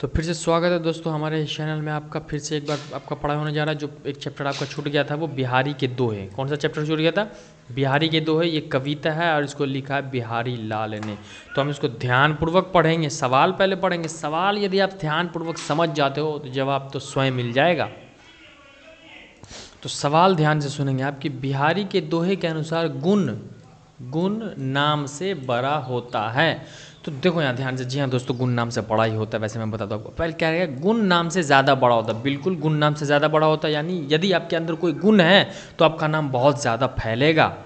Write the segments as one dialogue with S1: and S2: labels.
S1: तो फिर से स्वागत है दोस्तों हमारे इस चैनल में आपका। फिर से एक बार आपका पढ़ाई होने जा रहा है। जो एक चैप्टर आपका छूट गया था वो बिहारी के दोहे। कौन सा चैप्टर छूट गया था? बिहारी के दोहे। ये कविता है और इसको लिखा है बिहारी लाल ने। तो हम इसको ध्यानपूर्वक पढ़ेंगे। सवाल पहले पढ़ेंगे। सवाल यदि आप ध्यानपूर्वक समझ जाते हो तो जवाब तो स्वयं मिल जाएगा। तो सवाल ध्यान से सुनेंगे। आपकी बिहारी के दोहे के अनुसार गुण नाम से बड़ा होता है। तो देखो यहाँ ध्यान से। जी हाँ दोस्तों, गुण नाम से बड़ा ही होता है। वैसे मैं बताता हूँ। पहले क्या रहेगा? गुण नाम से ज़्यादा बड़ा होता है। बिल्कुल गुण नाम से ज़्यादा बड़ा होता है। यानी यदि आपके अंदर कोई गुण है तो आपका नाम बहुत ज़्यादा फैलेगा,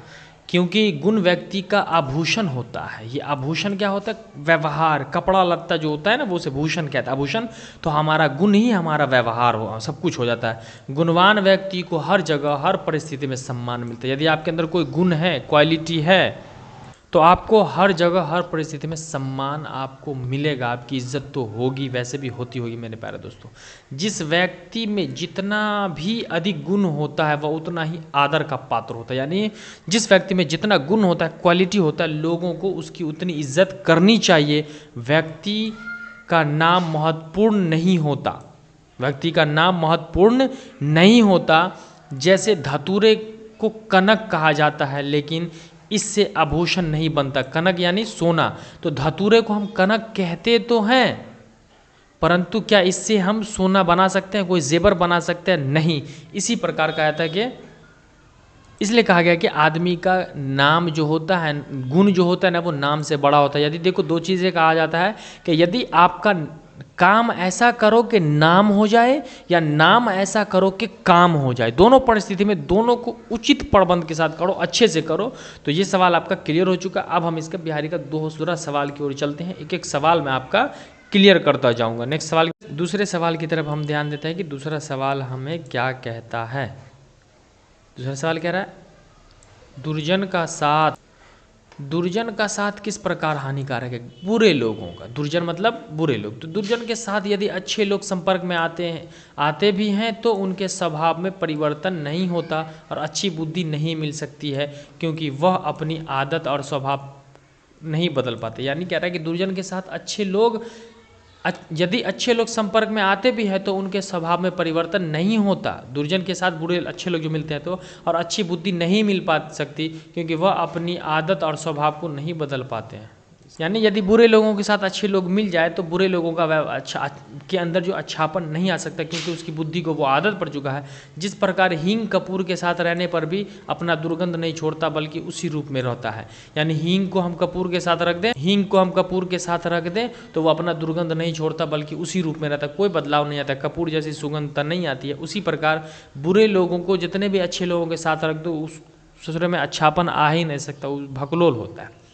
S1: क्योंकि गुण व्यक्ति का आभूषण होता है। ये आभूषण क्या होता है? व्यवहार, कपड़ा लत्ता जो होता है ना, वो उसे भूषण कहता है। आभूषण तो हमारा गुण ही हमारा व्यवहार हो, सब कुछ हो जाता है। गुणवान व्यक्ति को हर जगह हर परिस्थिति में सम्मान मिलता है। यदि आपके अंदर कोई गुण है, क्वालिटी है, तो आपको हर जगह हर परिस्थिति में सम्मान आपको मिलेगा। आपकी इज्जत तो होगी, वैसे भी होती होगी मेरे प्यारे दोस्तों। जिस व्यक्ति में जितना भी अधिक गुण होता है वह उतना ही आदर का पात्र होता है। यानी जिस व्यक्ति में जितना गुण होता है, क्वालिटी होता है, लोगों को उसकी उतनी इज्जत करनी चाहिए। व्यक्ति का नाम महत्वपूर्ण नहीं होता। व्यक्ति का नाम महत्वपूर्ण नहीं होता। जैसे धतूरे को कनक कहा जाता है, लेकिन इससे आभूषण नहीं बनता। कनक यानी सोना, तो धतूरे को हम कनक कहते तो हैं, परंतु क्या इससे हम सोना बना सकते हैं, कोई जेवर बना सकते हैं? नहीं। इसी प्रकार का आता है कि इसलिए कहा गया कि आदमी का नाम जो होता है, गुण जो होता है ना, वो नाम से बड़ा होता है। यदि देखो, दो चीज़ें कहा जाता है कि यदि आपका काम ऐसा करो कि नाम हो जाए, या नाम ऐसा करो कि काम हो जाए। दोनों परिस्थिति में दोनों को उचित प्रबंध के साथ करो, अच्छे से करो। तो ये सवाल आपका क्लियर हो चुका। अब हम इसका बिहारी का दूसरा सवाल की ओर चलते हैं। एक एक सवाल मैं आपका क्लियर करता जाऊंगा। नेक्स्ट सवाल, दूसरे सवाल की तरफ हम ध्यान देते हैं कि दूसरा सवाल हमें क्या कहता है। दूसरा सवाल कह रहा है, दुर्जन का साथ किस प्रकार हानिकारक है? बुरे लोगों का। दुर्जन मतलब बुरे लोग। तो दुर्जन के साथ यदि अच्छे लोग संपर्क में आते भी हैं तो उनके स्वभाव में परिवर्तन नहीं होता और अच्छी बुद्धि नहीं मिल सकती है, क्योंकि वह अपनी आदत और स्वभाव नहीं बदल पाते। यानी कह रहा है कि दुर्जन के साथ यदि अच्छे लोग संपर्क में आते भी हैं तो उनके स्वभाव में परिवर्तन नहीं होता। दुर्जन के साथ बुरे अच्छे लोग जो मिलते हैं तो और अच्छी बुद्धि नहीं मिल पा सकती, क्योंकि वह अपनी आदत और स्वभाव को नहीं बदल पाते हैं। यानी यदि बुरे लोगों के साथ अच्छे लोग मिल जाए तो बुरे लोगों का अच्छा के अंदर जो अच्छापन नहीं आ सकता, क्योंकि उसकी बुद्धि को वो आदत पड़ चुका है। जिस प्रकार हींग कपूर के साथ रहने पर भी अपना दुर्गंध नहीं छोड़ता, बल्कि उसी रूप में रहता है। यानी हींग को हम कपूर के साथ रख दें तो वो अपना दुर्गंध नहीं छोड़ता, बल्कि उसी रूप में रहता है। कोई बदलाव नहीं आता। कपूर जैसी सुगंधता नहीं आती है। उसी प्रकार बुरे लोगों को जितने भी अच्छे लोगों के साथ रख दो, उस ससुरे में अच्छापन आ ही नहीं सकता, वो भकलोल होता है।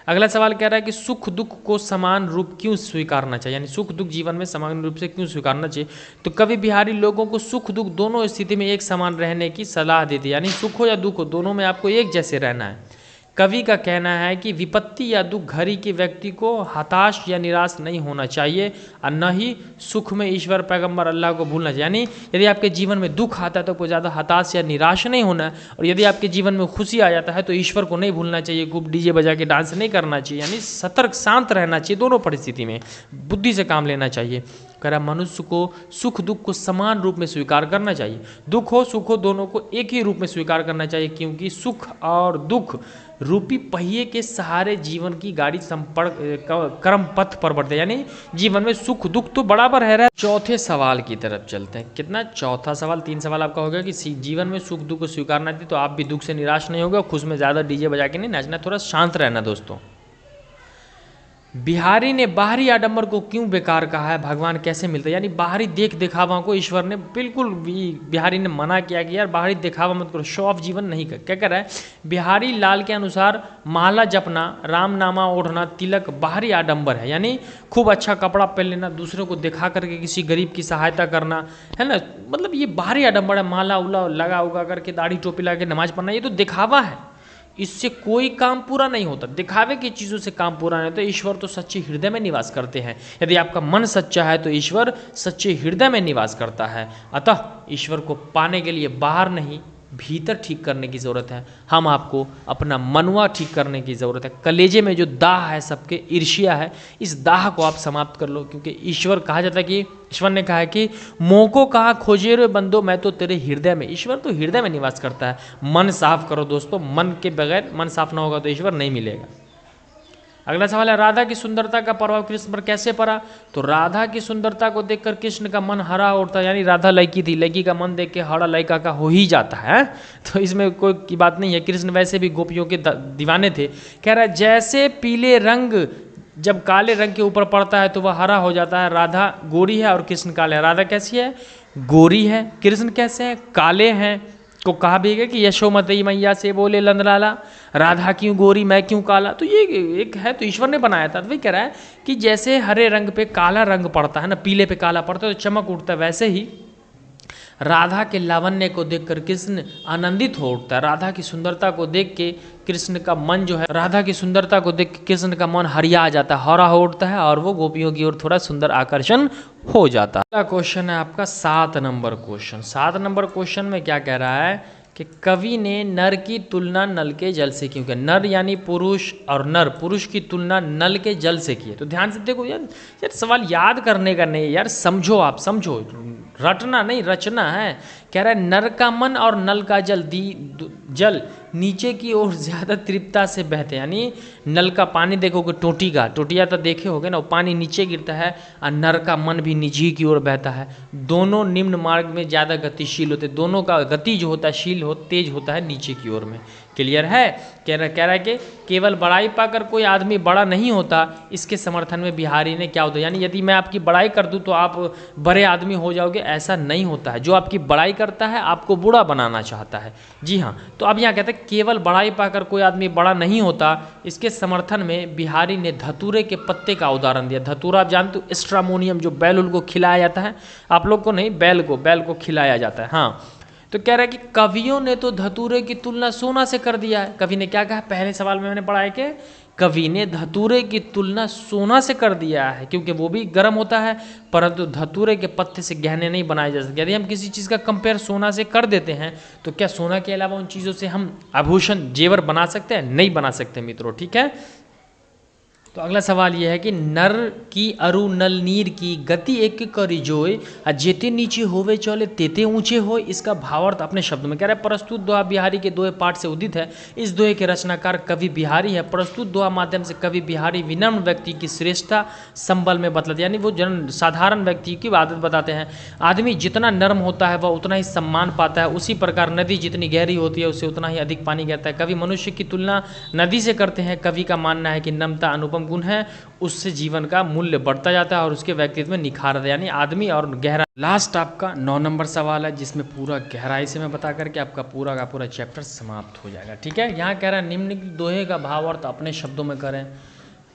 S1: अगला सवाल कह रहा है कि सुख दुख को समान रूप क्यों स्वीकारना चाहिए? यानी सुख दुख जीवन में समान रूप से क्यों स्वीकारना चाहिए? तो कवि बिहारी लोगों को सुख दुख दोनों स्थिति में एक समान रहने की सलाह देती है। यानी सुख हो या दुख हो, दोनों में आपको एक जैसे रहना है। कवि का कहना है कि विपत्ति या दुख घड़ी के व्यक्ति को हताश या निराश नहीं होना चाहिए, और न ही सुख में ईश्वर पैगंबर अल्लाह को भूलना चाहिए। यानी यदि आपके जीवन में दुख आता है तो कोई ज़्यादा हताश या निराश नहीं होना है, और यदि आपके जीवन में खुशी आ जाता है तो ईश्वर को नहीं भूलना चाहिए, खूब डीजे बजा के डांस नहीं करना चाहिए। यानी सतर्क शांत रहना चाहिए। दोनों परिस्थिति में बुद्धि से काम लेना चाहिए। कह रहा मनुष्य को सुख दुख को समान रूप में स्वीकार करना चाहिए। दुख हो सुख हो, दोनों को एक ही रूप में स्वीकार करना चाहिए, क्योंकि सुख और दुख रूपी पहिए के सहारे जीवन की गाड़ी क्रम पथ पर बढ़ते। यानी जीवन में सुख दुख तो बराबर है। चौथे सवाल की तरफ चलते हैं। कितना? चौथा सवाल। 3 सवाल आपका हो गया कि जीवन में सुख दुख को स्वीकारना चाहिए, तो आप भी दुख से निराश नहीं होगा। खुश में ज़्यादा डीजे बजा के नहीं नाचना, थोड़ा शांत रहना। दोस्तों, बिहारी ने बाहरी आडंबर को क्यों बेकार कहा है? भगवान कैसे मिलता है? यानी बाहरी देख दिखावा को ईश्वर ने बिल्कुल बिहारी ने मना किया कि यार बाहरी दिखावा मत करो, शो ऑफ जीवन नहीं कर। क्या कर रहा है बिहारी लाल के अनुसार? माला जपना, रामनामा ओढ़ना, तिलक बाहरी आडंबर है। यानी खूब अच्छा कपड़ा पहन लेना, दूसरों को दिखा करके किसी गरीब की सहायता करना, है ना, मतलब ये बाहरी आडंबर है। माला उला लगा उगा करके, दाढ़ी टोपी लगा के नमाज पढ़ना, ये तो दिखावा है। इससे कोई काम पूरा नहीं होता। दिखावे की चीज़ों से काम पूरा नहीं होता। ईश्वर तो सच्चे हृदय में निवास करते हैं। यदि आपका मन सच्चा है तो ईश्वर सच्चे हृदय में निवास करता है। अतः ईश्वर को पाने के लिए बाहर नहीं, भीतर ठीक करने की ज़रूरत है। हम आपको अपना मनवा ठीक करने की ज़रूरत है। कलेजे में जो दाह है, सबके ईर्ष्या है, इस दाह को आप समाप्त कर लो, क्योंकि ईश्वर कहा जाता है कि ईश्वर ने कहा है कि मोह को कहा खोजे रे बंदो, मैं तो तेरे हृदय में। ईश्वर तो हृदय में निवास करता है। मन साफ करो दोस्तों, मन के बगैर, मन साफ ना होगा तो ईश्वर नहीं मिलेगा। अगला सवाल है, राधा की सुंदरता का प्रभाव कृष्ण पर कैसे पड़ा? तो राधा की सुंदरता को देखकर कृष्ण का मन हरा उठता, यानी राधा लड़की थी, लड़की का मन देख के हरा लड़का का हो ही जाता है। तो इसमें कोई की बात नहीं है। कृष्ण वैसे भी गोपियों के दीवाने थे। कह रहा है जैसे पीले रंग जब काले रंग के ऊपर पड़ता है तो वह हरा हो जाता है। राधा गोरी है और कृष्ण काले है। राधा कैसी है? गोरी है। कृष्ण कैसे हैं? काले हैं। को कहा भी है कि यशोमती मैया से बोले लंदलाला, राधा क्यों गोरी मैं क्यों काला। तो ये एक है, तो ईश्वर ने बनाया था। तो वही कह रहा है कि जैसे हरे रंग पे काला रंग पड़ता है ना, पीले पे काला पड़ता है तो चमक उठता है, वैसे ही राधा के लावण्य को देखकर कृष्ण आनंदित हो उठता है। राधा की सुंदरता को देख के कृष्ण का मन जो है, राधा की सुंदरता को देख के कृष्ण का मन हरिया जाता है, हरा हो उठता है और वो गोपियों की ओर थोड़ा सुंदर आकर्षण हो जाता है। अगला क्वेश्चन है आपका 7 नंबर क्वेश्चन। 7 नंबर क्वेश्चन में क्या कह रहा है कि कवि ने नर की तुलना नल के जल से क्यों किया? नर यानी पुरुष और नर, पुरुष की तुलना नल के जल से की है। तो ध्यान से देखो यार सवाल याद करने का नहीं यार, समझो, आप समझो, रटना नहीं रचना है। कह रहा है नर का मन और नल का जल नीचे की ओर ज़्यादा तृप्तता से बहते हैं। यानी नल का पानी देखोगे, टोटी का, टोटिया तो देखे होगे ना, वो पानी नीचे गिरता है और नर का मन भी नीचे की ओर बहता है। दोनों निम्न मार्ग में ज़्यादा गतिशील होते, दोनों का गति जो होता है शील हो तेज होता है नीचे की ओर में। क्लियर है? कह रहा है कि केवल बड़ाई पाकर कोई आदमी बड़ा नहीं होता। इसके समर्थन में बिहारी ने क्या होता है, यानी यदि मैं आपकी बड़ाई कर दूं तो आप बड़े आदमी हो जाओगे, ऐसा नहीं होता है। जो आपकी बड़ाई करता है आपको बुरा बनाना चाहता है। जी हाँ, तो अब यहाँ कहते हैं केवल बड़ाई पाकर कोई आदमी बड़ा नहीं होता। इसके समर्थन में बिहारी ने धतूरे के पत्ते का उदाहरण दिया। धतूरा आप जानते हो, स्ट्रामोनियम, जो बैल उल को खिलाया जाता है। आप लोग को नहीं, बैल को खिलाया जाता है। हाँ, तो कह रहा है कि कवियों ने तो धतूरे की तुलना सोना से कर दिया है। कवि ने क्या कहा? पहले सवाल में मैंने पढ़ा है कि कवि ने धतूरे की तुलना सोना से कर दिया है, क्योंकि वो भी गर्म होता है, परंतु धतूरे के पत्ते से गहने नहीं बनाए जा सकते। यदि हम किसी चीज़ का कंपेयर सोना से कर देते हैं तो क्या सोना के अलावा उन चीज़ों से हम आभूषण जेवर बना सकते हैं? नहीं बना सकते मित्रों। ठीक है, तो अगला सवाल यह है कि नर की अरु नल नीर की गति एक करी जोय आ जेते नीचे होवे चले तेते ऊंचे हो। इसका भावार्थ अपने शब्द में कह रहा है। प्रस्तुत दोहा बिहारी के दोहे पाठ से उदित है। इस दोहे के रचनाकार कवि बिहारी है। प्रस्तुत दोहा माध्यम से कवि बिहारी विनम्र व्यक्ति की श्रेष्ठता संबल में बतलाते, यानी वो जन साधारण व्यक्ति की आदत बताते हैं। आदमी जितना नर्म होता है वह उतना ही सम्मान पाता है। उसी प्रकार नदी जितनी गहरी होती है उससे उतना ही अधिक पानी गिरता है। कवि मनुष्य की तुलना नदी से करते हैं। कवि का मानना है कि नम्रता अनुपम गुण है, उससे जीवन का मूल्य बढ़ता जाता है और उसके व्यक्तित्व में निखार आता है। यानी आदमी और गहरा। लास्ट आपका 9 नंबर सवाल है, जिसमें पूरा गहराई से मैं बता करके आपका पूरा का पूरा चैप्टर समाप्त हो जाएगा। ठीक है, यहाँ कह रहा है निम्नलिखित दोहे का भाव अर्थ अपने शब्दों में करें।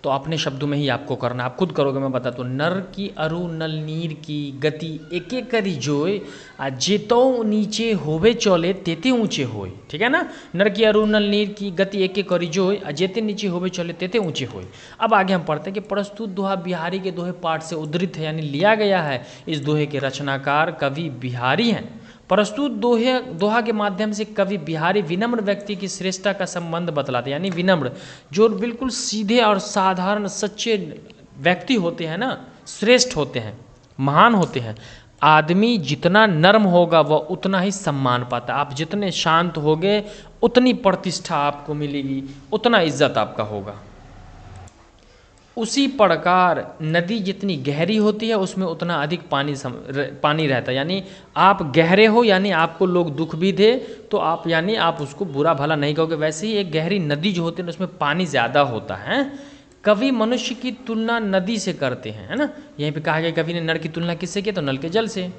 S1: तो अपने शब्दों में ही आपको करना, आप खुद करोगे, मैं बताता हूँ। नर की अरु नल नीर की गति एक एक करी जोय आ जेतो नीचे होवे चले तेते ऊंचे होए। ठीक है ना, नर की अरु नल नीर की गति एक एक करी जोय आ जेते नीचे होवे चले तेते ऊंचे होए। अब आगे हम पढ़ते हैं कि प्रस्तुत दोहा बिहारी के दोहे पाठ से उद्धृत है, यानी लिया गया है। इस दोहे के रचनाकार कवि बिहारी हैं। प्रस्तुत दोहा के माध्यम से कवि बिहारी विनम्र व्यक्ति की श्रेष्ठता का संबंध बतलाते हैं। यानी विनम्र, जो बिल्कुल सीधे और साधारण सच्चे व्यक्ति होते हैं ना, श्रेष्ठ होते हैं, महान होते हैं। आदमी जितना नर्म होगा वह उतना ही सम्मान पाता है। आप जितने शांत होगे उतनी प्रतिष्ठा आपको मिलेगी, उतना इज्जत आपका होगा। उसी प्रकार नदी जितनी गहरी होती है उसमें उतना अधिक पानी रहता है। यानी आप गहरे हो, यानी आपको लोग दुख भी दे तो आप, यानी आप उसको बुरा भला नहीं कहोगे। वैसे ही एक गहरी नदी जो होती है उसमें पानी ज़्यादा होता है। कवि मनुष्य की तुलना नदी से करते हैं, है ना। यहीं पे कहा गया कवि ने नर की तुलना किससे की? तो नल के जल से।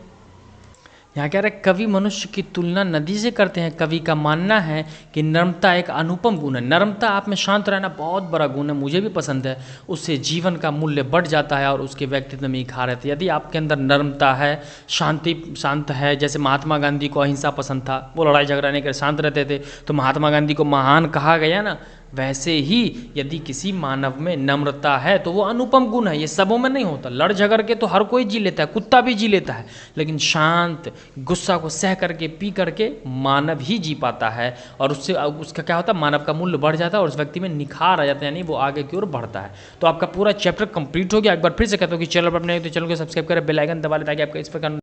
S1: यहाँ कह रहे हैं कवि मनुष्य की तुलना नदी से करते हैं। कवि का मानना है कि नम्रता एक अनुपम गुण है। नम्रता, आप में शांत रहना बहुत बड़ा गुण है, मुझे भी पसंद है। उससे जीवन का मूल्य बढ़ जाता है और उसके व्यक्तित्व में निखार रहती है। यदि आपके अंदर नम्रता है, शांत है, जैसे महात्मा गांधी को अहिंसा पसंद था, वो लड़ाई झगड़ा नहीं कर शांत रहते थे, तो महात्मा गांधी को महान कहा गया ना। वैसे ही यदि किसी मानव में नम्रता है तो वो अनुपम गुण है। ये सबों में नहीं होता। लड़ झगड़ के तो हर कोई जी लेता है, कुत्ता भी जी लेता है, लेकिन शांत गुस्सा को सह करके पी करके मानव ही जी पाता है। और उससे उसका क्या होता है, मानव का मूल्य बढ़ जाता है और उस व्यक्ति में निखार आ जाता है, यानी वो आगे की ओर बढ़ता है। तो आपका पूरा चैप्टर कंप्लीट हो गया। एक बार फिर से कहता हूँ कि चैनल पर अपने तो चैनल को सब्सक्राइब करें, बेल आइकन दबा लें ताकि आपका इस प्रकार